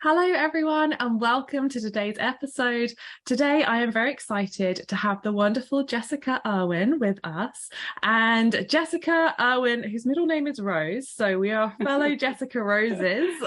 Hello, everyone, and welcome to today's episode. Today, I am very excited to have the wonderful Jessica Irwin with us. And Jessica Irwin, whose middle name is Rose, so we are fellow Jessica Roses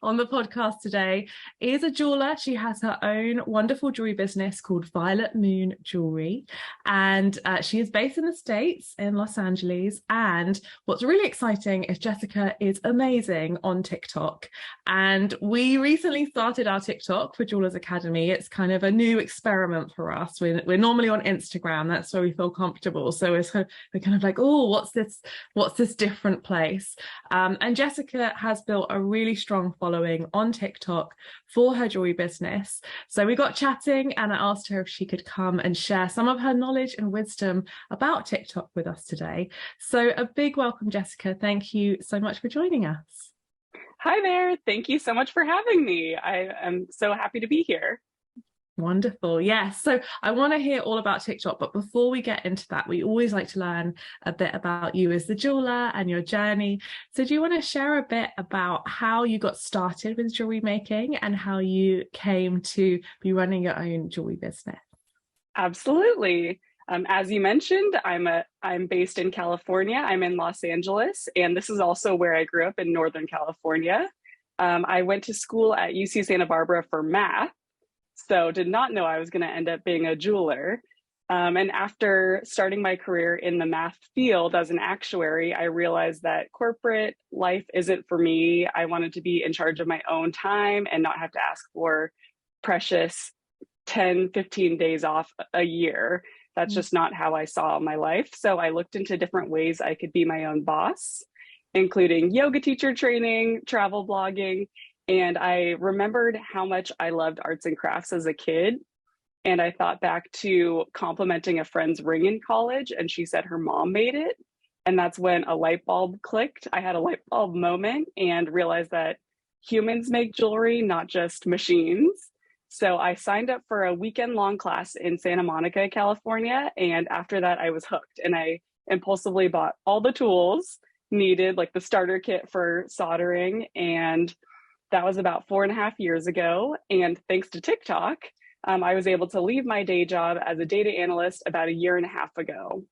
on the podcast today, is a jeweler. She has her own wonderful jewelry business called Violet Moon Jewelry. And she is based in the States, in Los Angeles. And what's really exciting is Jessica is amazing on TikTok. And we recently started our TikTok for Jewelers Academy. It's kind of a new experiment for us. We're normally on Instagram. That's where we feel comfortable. So we're kind of like, oh, what's this different place? And Jessica has built a really strong following on TikTok for her jewelry business. So we got chatting and I asked her if she could come and share some of her knowledge and wisdom about TikTok with us today. So a big welcome, Jessica. Thank you so much for joining us. Hi there. Thank you so much for having me. I am so happy to be here. Wonderful. Yes. So I want to hear all about TikTok, but before we get into that, we always like to learn a bit about you as the jeweler and your journey. So do you want to share a bit about how you got started with jewelry making and how you came to be running your own jewelry business? Absolutely. As you mentioned, I'm based in California. I'm in Los Angeles, and this is also where I grew up in Northern California. I went to school at UC Santa Barbara for math, so did not know I was going to end up being a jeweler. And after starting my career in the math field as an actuary, I realized that corporate life isn't for me. I wanted to be in charge of my own time and not have to ask for precious 10, 15 days off a year. That's just not how I saw my life. So I looked into different ways I could be my own boss, including yoga teacher training, travel blogging. And I remembered how much I loved arts and crafts as a kid. And I thought back to complimenting a friend's ring in college, and she said her mom made it. And that's when a light bulb clicked. I had a light bulb moment and realized that humans make jewelry, not just machines. So I signed up for a weekend-long class in Santa Monica, California. And after that, I was hooked. And I impulsively bought all the tools needed, like the starter kit for soldering. And that was about 4.5 years ago. And thanks to TikTok, I was able to leave my day job as a data analyst about 1.5 years ago.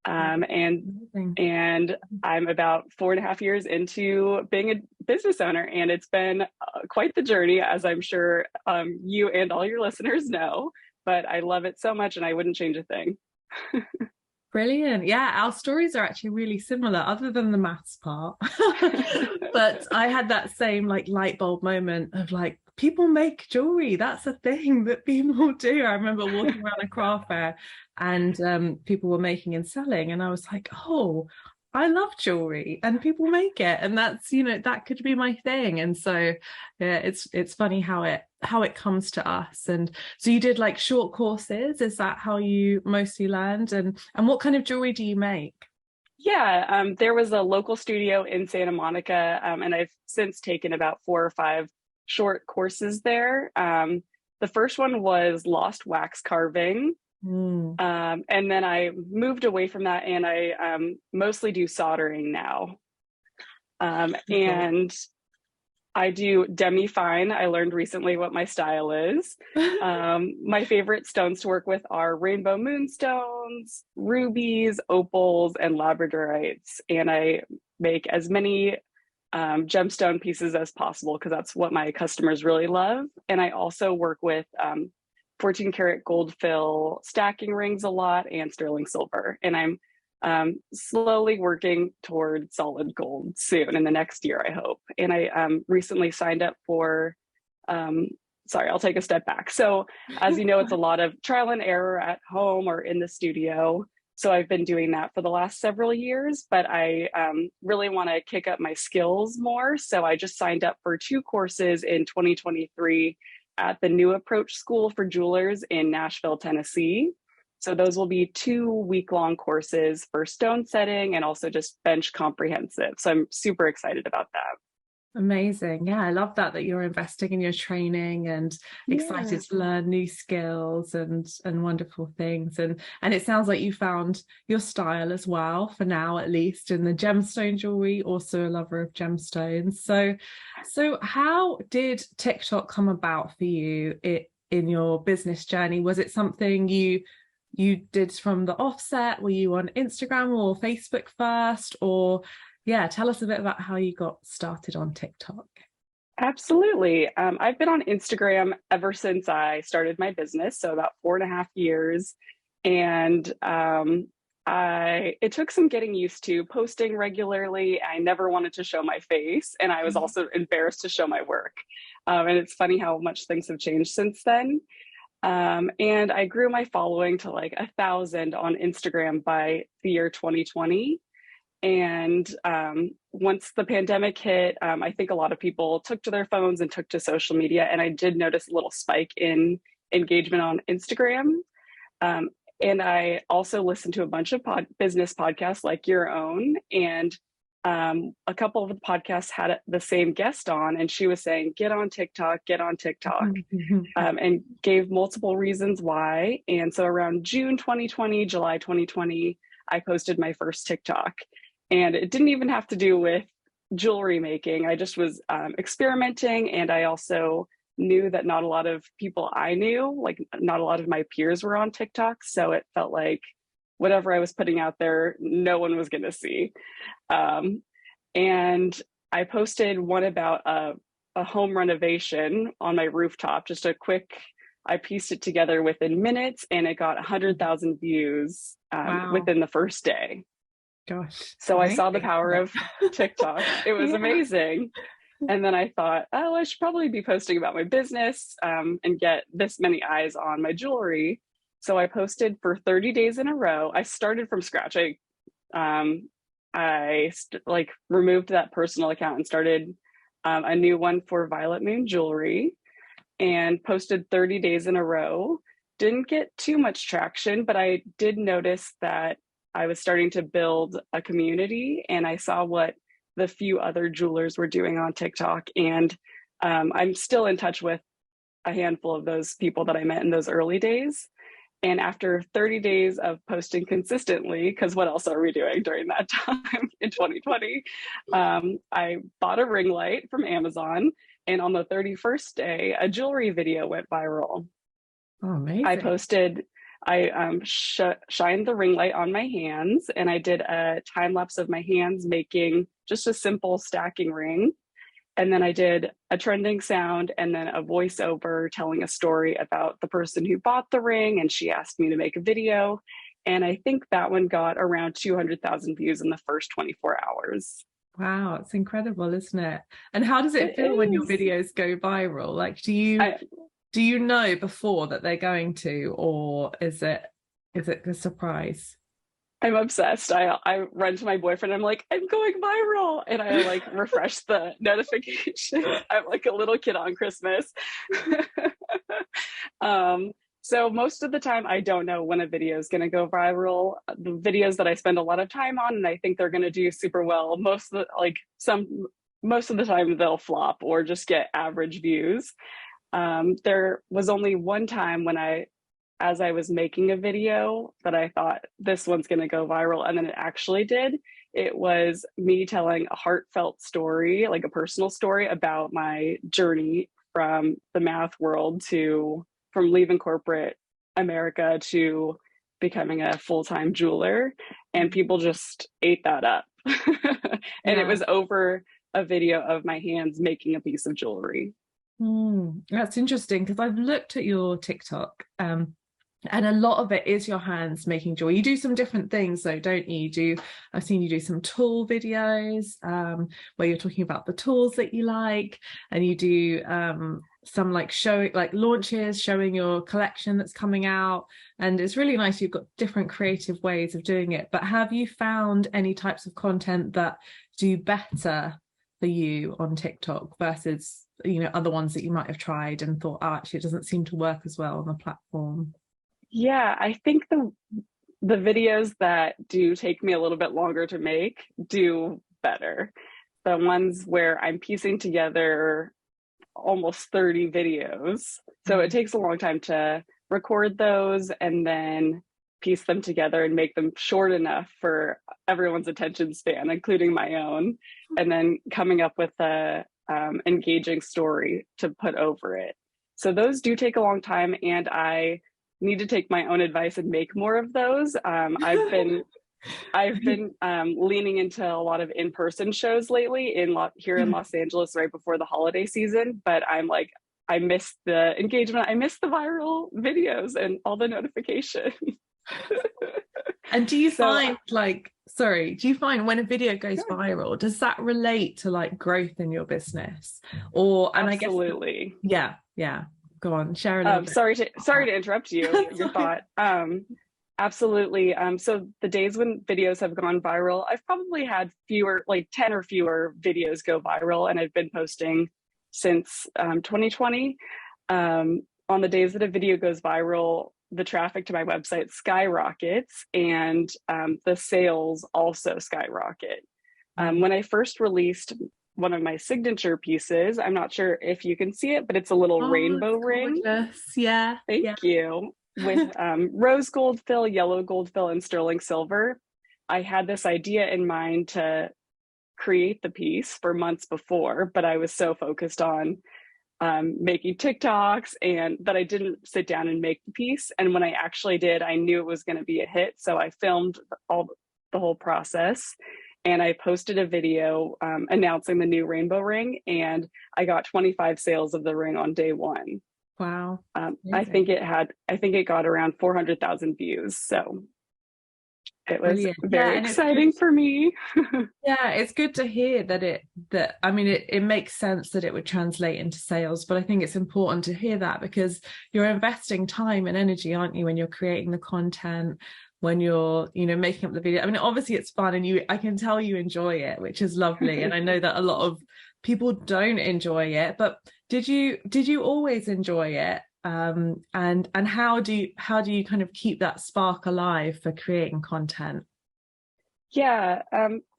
And I'm about 4.5 years into being a business owner, and it's been quite the journey, as I'm sure you and all your listeners know, but I love it so much and I wouldn't change a thing. Brilliant. Yeah, our stories are actually really similar, other than the maths part. But I had that same light bulb moment of people make jewelry. That's a thing that people do. I remember walking around a craft fair and people were making and selling, and I was like, oh, I love jewelry and people make it, and that's, that could be my thing. And so yeah, it's funny how it comes to us. And so you did short courses. Is that how you mostly learned? And what kind of jewelry do you make? Yeah, there was a local studio in Santa Monica, and I've since taken about 4 or 5 short courses there. The first one was lost wax carving. And then I moved away from that, and I mostly do soldering now. And I do demi-fine. I learned recently what my style is. My favorite stones to work with are rainbow moonstones, rubies, opals, and labradorites. And I make as many gemstone pieces as possible because that's what my customers really love. And I also work with 14 karat gold fill stacking rings a lot and sterling silver. And I'm slowly working toward solid gold soon in the next year, I hope. And I recently signed up for, sorry, I'll take a step back. So as you know, it's a lot of trial and error at home or in the studio. So I've been doing that for the last several years, but I really want to kick up my skills more. So I just signed up for 2 courses in 2023 at the New Approach School for Jewelers in Nashville, Tennessee. So those will be 2 week-long courses for stone setting and also just bench comprehensive. So I'm super excited about that. Amazing. Yeah, I love that you're investing in your training and Yeah. excited to learn new skills and wonderful things. And it sounds like you found your style as well, for now at least, in the gemstone jewelry, also a lover of gemstones. So how did TikTok come about for you in your business journey? Was it something you did from the offset? Were you on Instagram or Facebook first? Or yeah, tell us a bit about how you got started on TikTok. Absolutely. I've been on Instagram ever since I started my business, so about 4.5 years. And it took some getting used to posting regularly. I never wanted to show my face, and I was also embarrassed to show my work. And it's funny how much things have changed since then. And I grew my following to like 1,000 on Instagram by the year 2020. And once the pandemic hit, I think a lot of people took to their phones and took to social media. And I did notice a little spike in engagement on Instagram. Um, and I also listened to a bunch of business podcasts like your own. And a couple of the podcasts had the same guest on, and she was saying, get on TikTok, and gave multiple reasons why. And so around June 2020, July 2020, I posted my first TikTok. And it didn't even have to do with jewelry making. I just was experimenting. And I also knew that not a lot of people I knew, like not a lot of my peers were on TikTok. So it felt like whatever I was putting out there, no one was going to see. And I posted one about a home renovation on my rooftop, just a quick, I pieced it together within minutes, and it got 100,000 views Wow. within the first day. Gosh. So I saw the Amazing. power of TikTok. It was Yeah. amazing. And then I thought, oh, I should probably be posting about my business and get this many eyes on my jewelry. So I posted for 30 days in a row. I started from scratch. I removed that personal account and started a new one for Violet Moon Jewelry, and posted 30 days in a row. Didn't get too much traction, but I did notice that I was starting to build a community, and I saw what the few other jewelers were doing on TikTok. And I'm still in touch with a handful of those people that I met in those early days. And after 30 days of posting consistently, because what else are we doing during that time in 2020? I bought a ring light from Amazon. And on the 31st day, a jewelry video went viral. Oh, I amazing. posted, I shined the ring light on my hands, and I did a time lapse of my hands making just a simple stacking ring. And then I did a trending sound and then a voiceover telling a story about the person who bought the ring, and she asked me to make a video. And I think that one got around 200,000 views in the first 24 hours. Wow, it's incredible, isn't it? And how does it It feel when your is. videos go viral? Like, I, do you know before that they're going to, or is it a surprise? I'm obsessed. I run to my boyfriend. I'm like, I'm going viral, and I like refresh the notifications. I'm like a little kid on Christmas. So most of the time, I don't know when a video is going to go viral. The videos that I spend a lot of time on, and I think they're going to do super well, most of the time they'll flop or just get average views. There was only one time when as I was making a video, that I thought this one's going to go viral, and then it actually did. It was me telling a heartfelt story, like a personal story about my journey from the math world from leaving corporate America to becoming a full-time jeweler. And people just ate that up. And it Yeah. was over a video of my hands making a piece of jewelry. That's interesting because I've looked at your TikTok, and a lot of it is your hands making jewelry. You do some different things though, don't you? I've seen you do some tool videos, where you're talking about the tools that you like, and you do some like showing, like launches, showing your collection that's coming out. And it's really nice. You've got different creative ways of doing it. But have you found any types of content that do better for you on TikTok versus, other ones that you might have tried and thought, oh, actually, it doesn't seem to work as well on the platform? Yeah, I think the videos that do take me a little bit longer to make do better. the ones where I'm piecing together almost 30 videos. So it takes a long time to record those and then piece them together and make them short enough for everyone's attention span, including my own, and then coming up with a engaging story to put over it. So those do take a long time, and I need to take my own advice and make more of those. I've been leaning into a lot of in-person shows lately here in Los Angeles right before the holiday season, but I'm like, I miss the engagement. I miss the viral videos and all the notifications. And do you find when a video goes viral, does that relate to like growth in your business? Or, and absolutely. I guess, yeah. Go on, share a little bit. Sorry to interrupt your thought. Absolutely. So the days when videos have gone viral, I've probably had fewer, like 10 or fewer videos go viral, and I've been posting since 2020. On the days that a video goes viral, the traffic to my website skyrockets, and the sales also skyrocket. When I first released one of my signature pieces, I'm not sure if you can see it, but it's a little rainbow ring. Yeah. Thank you. With rose gold fill, yellow gold fill, and sterling silver. I had this idea in mind to create the piece for months before, but I was so focused on making TikToks and that I didn't sit down and make the piece. And when I actually did, I knew it was going to be a hit. So I filmed the whole process, and I posted a video announcing the new rainbow ring, and I got 25 sales of the ring on day one. Wow. I think it got around 400,000 views. So it was very exciting for me. Yeah, it's good to hear that it makes sense that it would translate into sales, but I think it's important to hear that because you're investing time and energy, aren't you, when you're creating the content, when you're, making up the video. I mean, obviously it's fun, and I can tell you enjoy it, which is lovely. And I know that a lot of people don't enjoy it, but did you always enjoy it? And how do you kind of keep that spark alive for creating content? Yeah,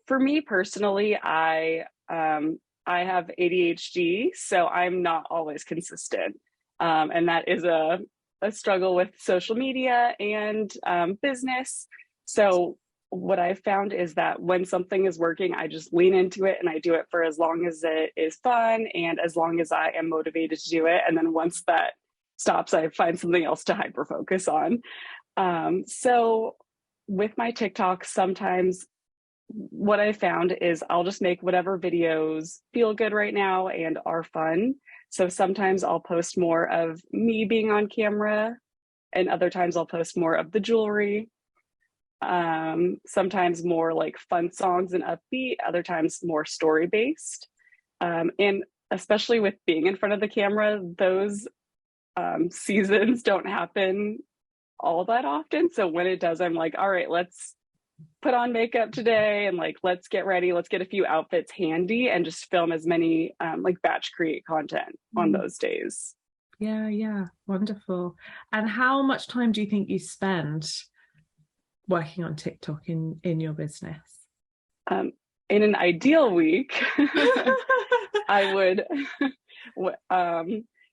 for me personally, I have ADHD, so I'm not always consistent, and that is a struggle with social media and business. So what I've found is that when something is working, I just lean into it and I do it for as long as it is fun and as long as I am motivated to do it. And then once that stops, I find something else to hyper focus on. So with my TikTok, sometimes what I found is I'll just make whatever videos feel good right now and are fun. So sometimes I'll post more of me being on camera, and other times I'll post more of the jewelry. Sometimes more like fun songs and upbeat, other times more story based. And especially with being in front of the camera, those seasons don't happen all that often. So when it does, I'm like, all right, let's put on makeup today and like, let's get ready. Let's get a few outfits handy and just film as many like batch create content on those days. Yeah. Wonderful. And how much time do you think you spend working on TikTok in your business? In an ideal week, I would,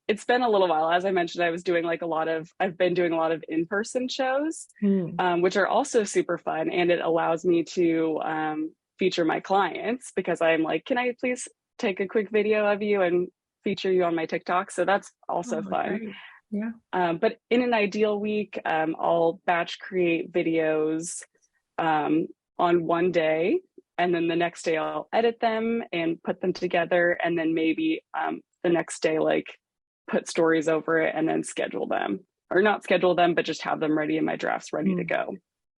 it's been a little while. As I mentioned, I've been doing a lot of in-person shows, which are also super fun. And it allows me to feature my clients because I'm like, can I please take a quick video of you and feature you on my TikTok? So that's also fun. Great. Yeah. But in an ideal week, I'll batch create videos on one day, and then the next day I'll edit them and put them together, and then maybe the next day like put stories over it and then schedule them, or not schedule them, but just have them ready in my drafts, ready to go.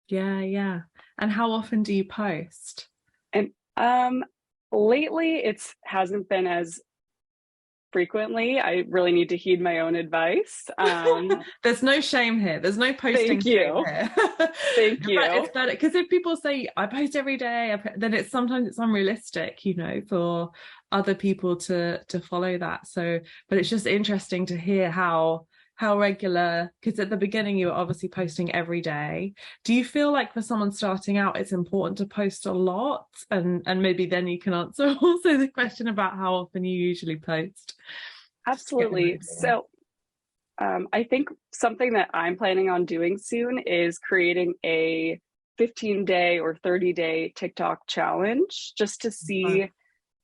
Yeah. And how often do you post? And lately it hasn't been as frequently. I really need to heed my own advice. There's no shame here. There's no posting. Thank you. Thank you. But it's better because if people say I post every day, then sometimes it's unrealistic, for other people to follow that. So, but it's just interesting to hear how how regular, because at the beginning you were obviously posting every day. Do you feel like for someone starting out, it's important to post a lot? And maybe then you can answer also the question about how often you usually post. Just to get an Absolutely. idea. So I think something that I'm planning on doing soon is creating a 15-day or 30-day TikTok challenge just to see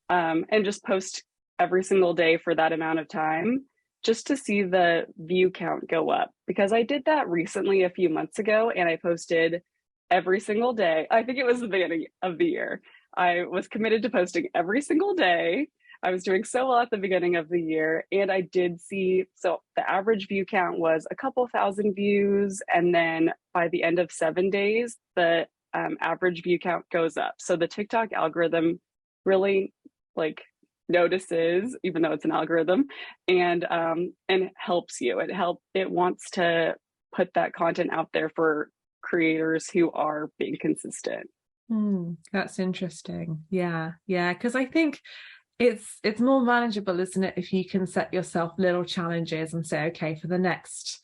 and just post every single day for that amount of time just to see the view count go up. Because I did that recently a few months ago and I posted every single day. I think it was the beginning of the year. I was committed to posting every single day. I was doing so well at the beginning of the year, and I did see, so the average view count was a couple thousand views, and then by the end of 7 days, the average view count goes up. So the TikTok algorithm really like notices, even though it's an algorithm, and helps you. It wants to put that content out there for creators who are being consistent. That's interesting. Yeah, yeah, because I think it's more manageable, isn't it, if you can set yourself little challenges and say, okay, for the next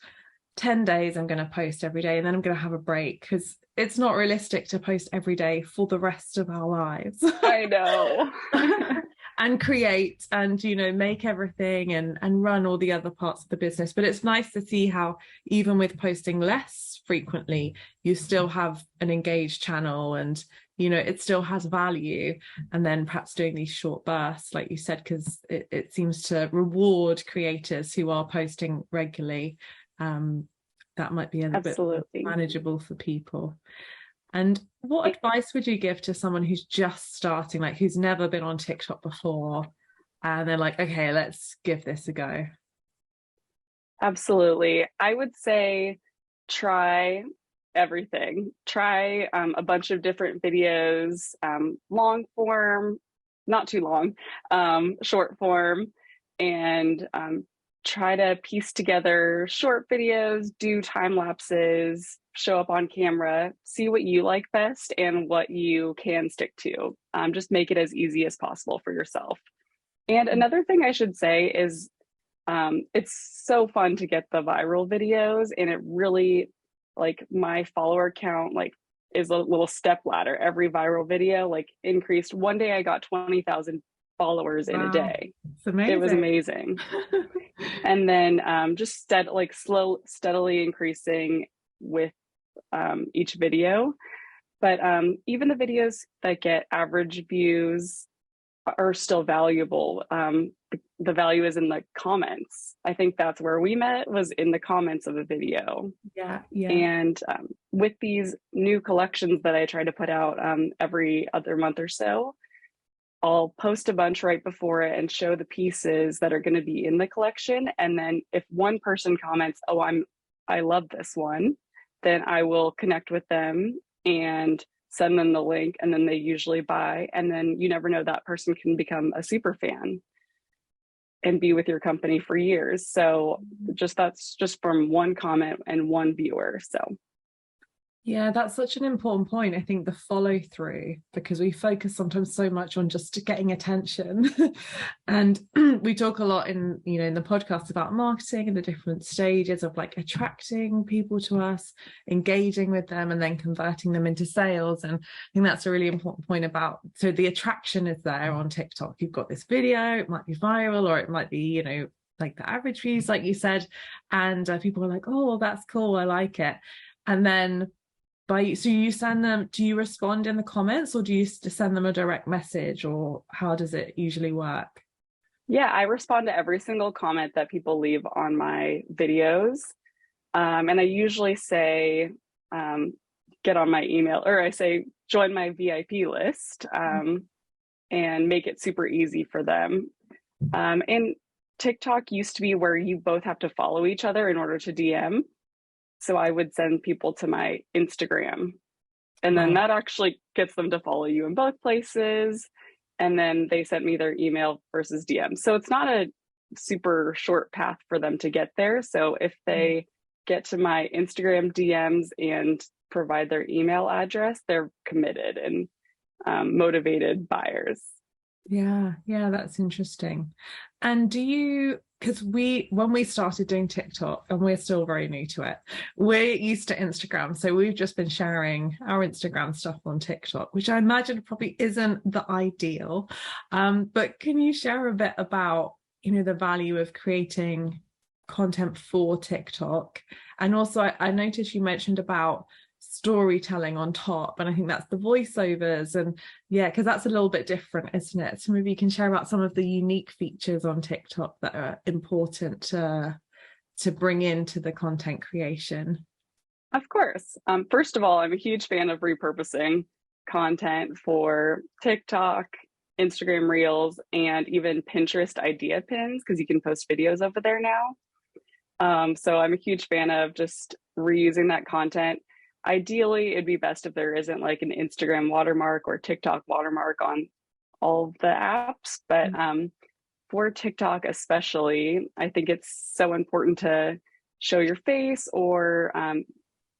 10 days I'm going to post every day and then I'm going to have a break, because it's not realistic to post every day for the rest of our lives. I know. And create and make everything and run all the other parts of the business. But it's nice to see how even with posting less frequently, you still have an engaged channel, and it still has value. And then perhaps doing these short bursts, like you said, because it seems to reward creators who are posting regularly. That might be a little bit manageable for people. And what advice would you give to someone who's just starting, like who's never been on TikTok before, and they're like, okay, let's give this a go? Absolutely. I would say try everything. Try a bunch of different videos, long form, not too long, short form, and try to piece together short videos, do time lapses, show up on camera, see what you like best and what you can stick to. Just make it as easy as possible for yourself. And another thing I should say is it's so fun to get the viral videos, and it really, like, my follower count is a little step ladder. Every viral video increased. One day I got 20,000 followers in a day. It's amazing. It was amazing. And then just steadily increasing with each video. But even the videos that get average views are still valuable. The value is in the comments. I think that's where we met, was in the comments of a video. Yeah. And with these new collections that I try to put out every other month or so, I'll post a bunch right before it and show the pieces that are going to be in the collection. And then if one person comments, "Oh, I love this one," then I will connect with them and send them the link, and then they usually buy. And then you never know, that person can become a super fan and be with your company for years. So that's just from one comment and one viewer. So yeah, that's such an important point. I think the follow through, because we focus sometimes so much on just getting attention. And we talk a lot in the podcast about marketing and the different stages of attracting people to us, engaging with them, and then converting them into sales. And I think that's a really important point about, so the attraction is there on TikTok. You've got this video, it might be viral, or it might be, the average views, like you said, and people are like, "Oh, well, that's cool, I like it." And then so you send them, do you respond in the comments, or do you send them a direct message, or how does it usually work? Yeah, I respond to every single comment that people leave on my videos. And I usually say, get on my email, or I say, join my VIP list, and make it super easy for them. And TikTok used to be where you both have to follow each other in order to DM. So I would send people to my Instagram, and then that actually gets them to follow you in both places. And then they sent me their email versus DM. So it's not a super short path for them to get there. So if they get to my Instagram DMs and provide their email address, they're committed and motivated buyers. Yeah, that's interesting. And do you because when we started doing TikTok, and we're still very new to it, we're used to Instagram. So we've just been sharing our Instagram stuff on TikTok, which I imagine probably isn't the ideal. But can you share a bit about, the value of creating content for TikTok? And also, I noticed you mentioned about storytelling on top, and I think that's the voiceovers, and yeah, because that's a little bit different, isn't it? So maybe you can share about some of the unique features on TikTok that are important to bring into the content creation. Of course. First of all, I'm a huge fan of repurposing content for TikTok, Instagram Reels, and even Pinterest idea pins, because you can post videos over there now. So I'm a huge fan of just reusing that content. Ideally, it'd be best if there isn't like an Instagram watermark or TikTok watermark on all of the apps. But for TikTok especially, I think it's so important to show your face, or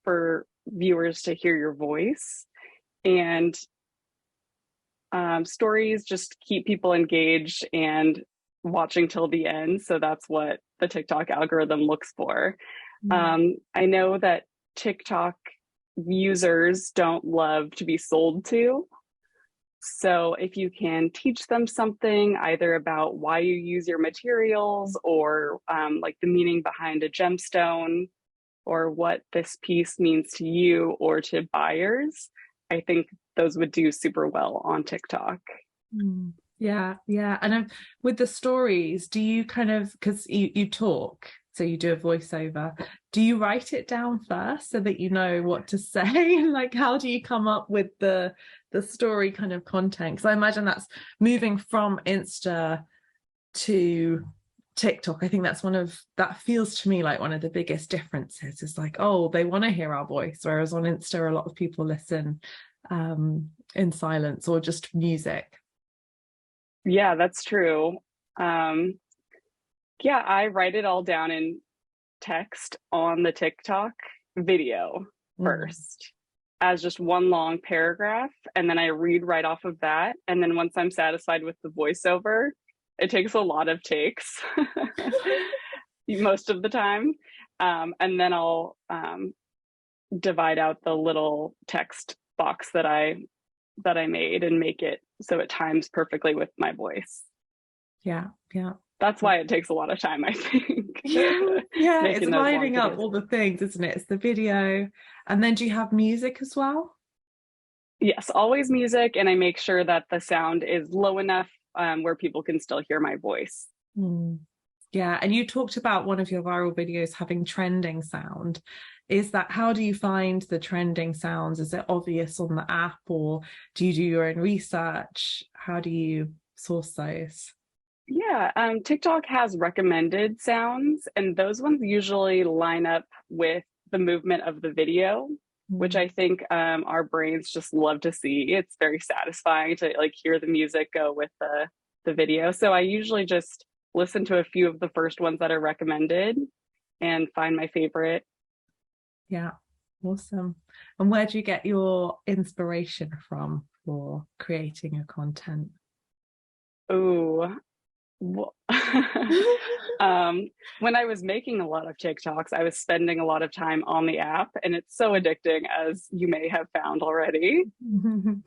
for viewers to hear your voice. And stories just keep people engaged and watching till the end. So that's what the TikTok algorithm looks for. I know that TikTok users don't love to be sold to. So if you can teach them something, either about why you use your materials, or like the meaning behind a gemstone, or what this piece means to you or to buyers, I think those would do super well on TikTok. Yeah. And with the stories, do you kind of, because you talk, so you do a voiceover, do you write it down first so that you know what to say? Like, how do you come up with the story kind of content? Because I imagine that's moving from Insta to TikTok. I think that feels to me like one of the biggest differences is like, oh, they want to hear our voice, whereas on Insta a lot of people listen in silence or just music. Yeah, that's true. Yeah, I write it all down in text on the TikTok video first as just one long paragraph, and then I read right off of that. And then once I'm satisfied with the voiceover, it takes a lot of takes most of the time. And then I'll divide out the little text box that I made and make it so it times perfectly with my voice. Yeah. That's why it takes a lot of time, I think. Yeah, it's lining up all the things, isn't it? It's the video. And then do you have music as well? Yes, always music. And I make sure that the sound is low enough where people can still hear my voice. Yeah, and you talked about one of your viral videos having trending sound. How do you find the trending sounds? Is it obvious on the app, or do you do your own research? How do you source those? Yeah, TikTok has recommended sounds, and those ones usually line up with the movement of the video, which I think our brains just love to see. It's very satisfying to like hear the music go with the video. So I usually just listen to a few of the first ones that are recommended and find my favorite. Yeah, awesome. And where do you get your inspiration from for creating a content? Oh, well, when I was making a lot of TikToks, I was spending a lot of time on the app, and it's so addicting, as you may have found already.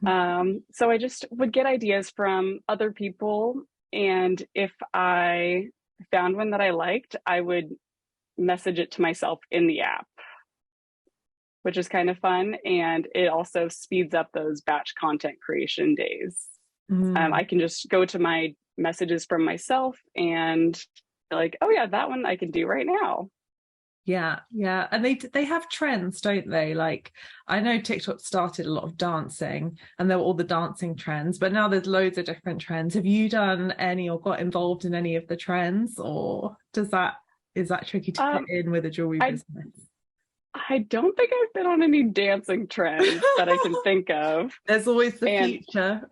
So I just would get ideas from other people, and if I found one that I liked, I would message it to myself in the app, which is kind of fun, and it also speeds up those batch content creation days. I can just go to my messages from myself and like, oh yeah, that one I can do right now. Yeah, and they have trends, don't they? Like, I know TikTok started a lot of dancing, and there were all the dancing trends, but now there's loads of different trends. Have you done any or got involved in any of the trends, or is that tricky to fit in with a jewelry business? I don't think I've been on any dancing trends that I can think of. There's always the future.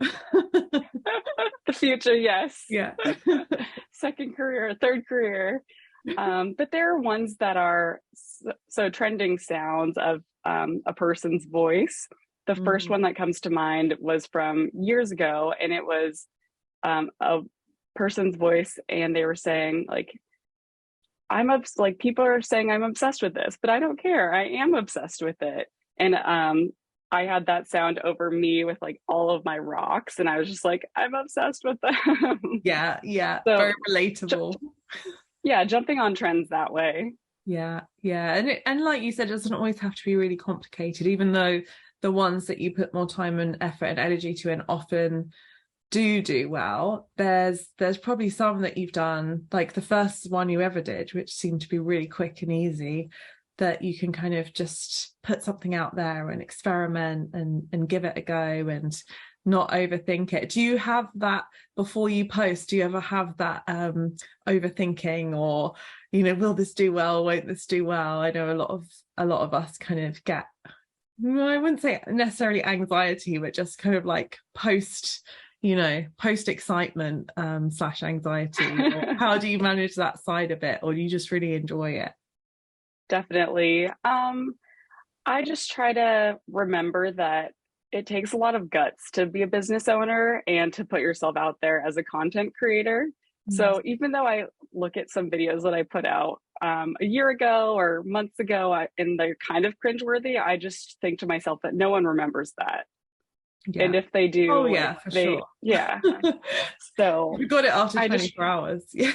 The future, yes. Yeah. Second career, third career. But there are ones that are so trending sounds of a person's voice. The first one that comes to mind was from years ago, and it was a person's voice, and they were saying like, like people are saying I'm obsessed with this, but I don't care. I am obsessed with it. And I had that sound over me with like all of my rocks, and I was just like, I'm obsessed with them. Yeah, yeah, very So relatable. yeah, jumping on trends that way. Yeah, yeah. And like you said, it doesn't always have to be really complicated, even though the ones that you put more time and effort and energy to and often do well, there's probably some that you've done, like the first one you ever did, which seemed to be really quick and easy, that you can kind of just put something out there and experiment and give it a go and not overthink it. Do you have that before you post? Do you ever have that overthinking, or will this do well, won't this do well? I know a lot of us kind of get, I wouldn't say necessarily anxiety, but just kind of like post excitement slash anxiety. Or how do you manage that side of it, or do you just really enjoy it? Definitely. I just try to remember that it takes a lot of guts to be a business owner and to put yourself out there as a content creator. Yes. So even though I look at some videos that I put out a year ago or months ago, and they're kind of cringeworthy, I just think to myself that no one remembers that. Yeah. And if they Oh do, yeah, for they, sure. yeah. So You got it after I 24 hours. Yeah.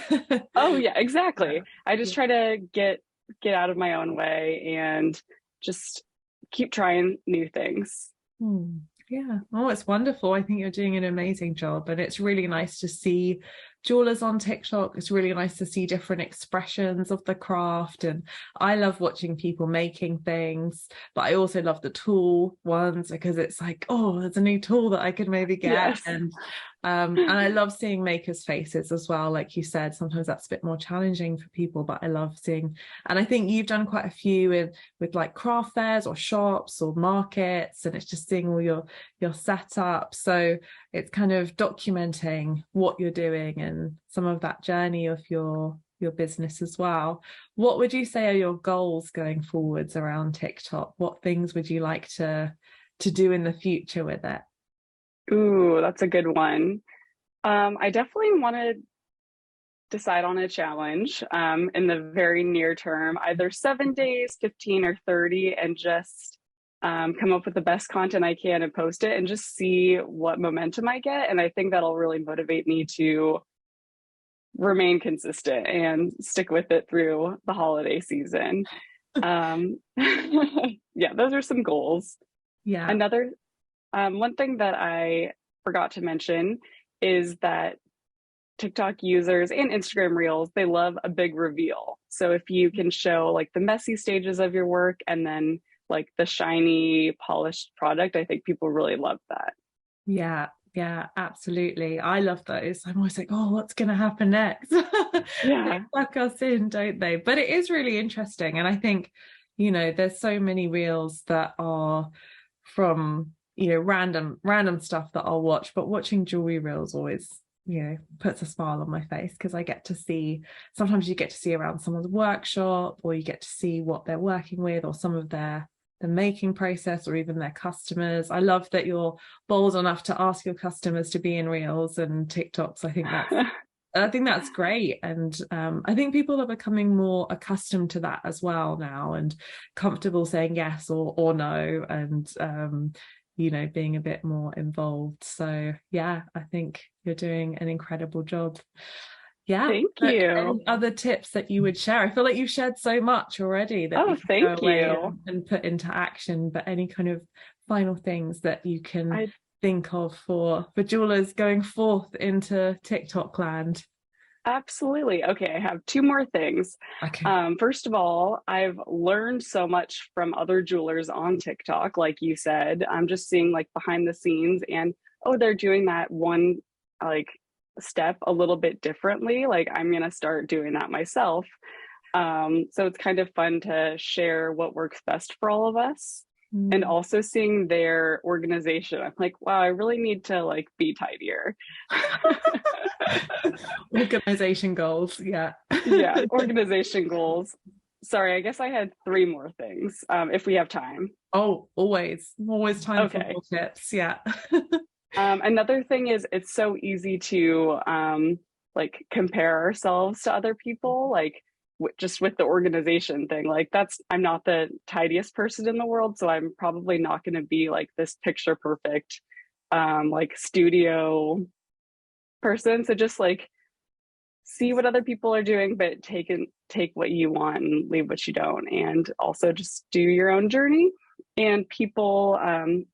oh yeah, exactly. I just Yeah. try to get out of my own way and just keep trying new things. Hmm. Yeah. Oh, it's wonderful. I think you're doing an amazing job. And it's really nice to see jewelers on TikTok. It's really nice to see different expressions of the craft. And I love watching people making things, but I also love the tool ones because it's like, oh, there's a new tool that I could maybe get. Yes. And I love seeing makers' faces as well. Like you said, sometimes that's a bit more challenging for people, but I love seeing, and I think you've done quite a few with like craft fairs or shops or markets, and it's just seeing all your setup. So it's kind of documenting what you're doing and some of that journey of your business as well. What would you say are your goals going forwards around TikTok? What things would you like to do in the future with it? Ooh, that's a good one. I definitely want to decide on a challenge in the very near term, either 7 days, 15 or 30, and just come up with the best content I can and post it and just see what momentum I get. And I think that'll really motivate me to remain consistent and stick with it through the holiday season. Yeah, those are some goals. Yeah. Another one thing that I forgot to mention is that TikTok users and Instagram Reels, they love a big reveal. So if you can show like the messy stages of your work and then like the shiny, polished product, I think people really love that. Yeah, yeah, absolutely. I love those. I'm always like, oh, what's going to happen next? They Yeah. suck us in, don't they? But it is really interesting. And I think, there's so many reels that are from, random stuff that I'll watch, but watching jewelry reels always, puts a smile on my face because I get to see, sometimes you get to see around someone's workshop, or you get to see what they're working with, or some of the making process, or even their customers. I love that you're bold enough to ask your customers to be in reels and TikToks. I think that's great. And I think people are becoming more accustomed to that as well now, and comfortable saying yes or no, and being a bit more involved. So yeah, I think you're doing an incredible job. Yeah. Thank But you. any other tips that you would share? I feel like you've shared so much already that Oh, you can go thank away you. and put into action, but any kind of final things that you can I think of for jewelers going forth into TikTok land? absolutely. Okay, I have two more things. Okay. First of all, I've learned so much from other jewelers on TikTok, like you said. I'm just seeing like behind the scenes and oh, they're doing that one like step a little bit differently. Like I'm gonna start doing that myself. So it's kind of fun to share what works best for all of us. And Mm. also seeing their organization. I'm like, wow, I really need to like be tidier. Organization goals. Yeah. Yeah, organization goals. Sorry, I guess I had three more things, if we have time. Oh, always time for Okay. more tips. Yeah. Another thing is it's so easy to like compare ourselves to other people. Like just with the organization thing. Like I'm not the tidiest person in the world, so I'm probably not going to be like this picture perfect like studio person. So just like see what other people are doing, but take what you want and leave what you don't, and also just do your own journey, and people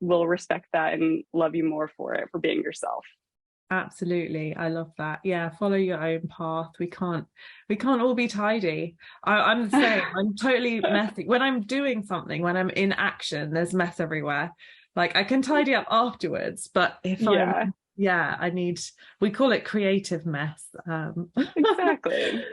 will respect that and love you more for it, for being yourself. Absolutely. I love that. Yeah, follow your own path. We can't all be tidy. I'm the same. I'm totally messy. When I'm doing something, when I'm in action, there's mess everywhere. Like I can tidy up afterwards, but if I'm Yeah, we call it creative mess. exactly.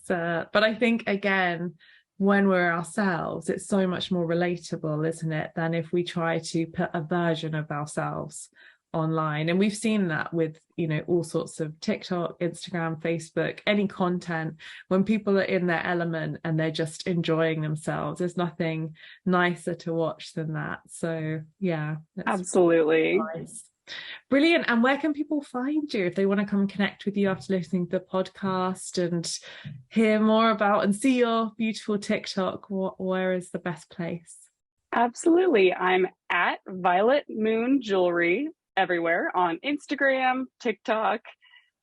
But I think again, when we're ourselves, it's so much more relatable, isn't it, than if we try to put a version of ourselves online. And we've seen that with all sorts of TikTok, Instagram, Facebook, any content. When people are in their element and they're just enjoying themselves, there's nothing nicer to watch than that. So yeah, that's Absolutely. nice. Brilliant. And where can people find you if they want to come connect with you after listening to the podcast and hear more about and see your beautiful TikTok? Where is the best place? Absolutely. I'm at Violet Moon Jewelry everywhere on Instagram, TikTok,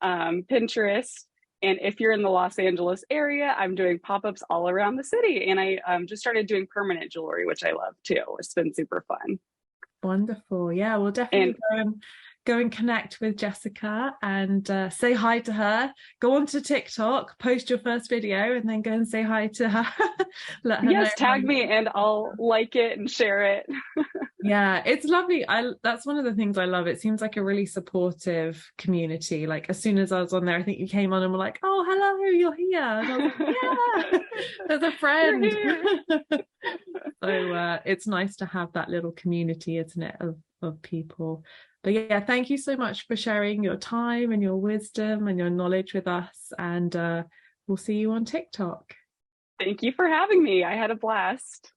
Pinterest. And if you're in the Los Angeles area, I'm doing pop-ups all around the city. And I just started doing permanent jewelry, which I love too. It's been super fun. Wonderful. Yeah, we'll definitely go and connect with Jessica and say hi to her. Go on to TikTok, post your first video, and then go and say hi to her. Let her know. Yes, tag me and I'll like it and share it. Yeah, it's lovely. That's one of the things I love. It seems like a really supportive community. Like as soon as I was on there, I think you came on and were like, "Oh, hello, you're here." And I was like, "Yeah, there's a friend." So it's nice to have that little community, isn't it, of people. But yeah, thank you so much for sharing your time and your wisdom and your knowledge with us. And we'll see you on TikTok. Thank you for having me. I had a blast.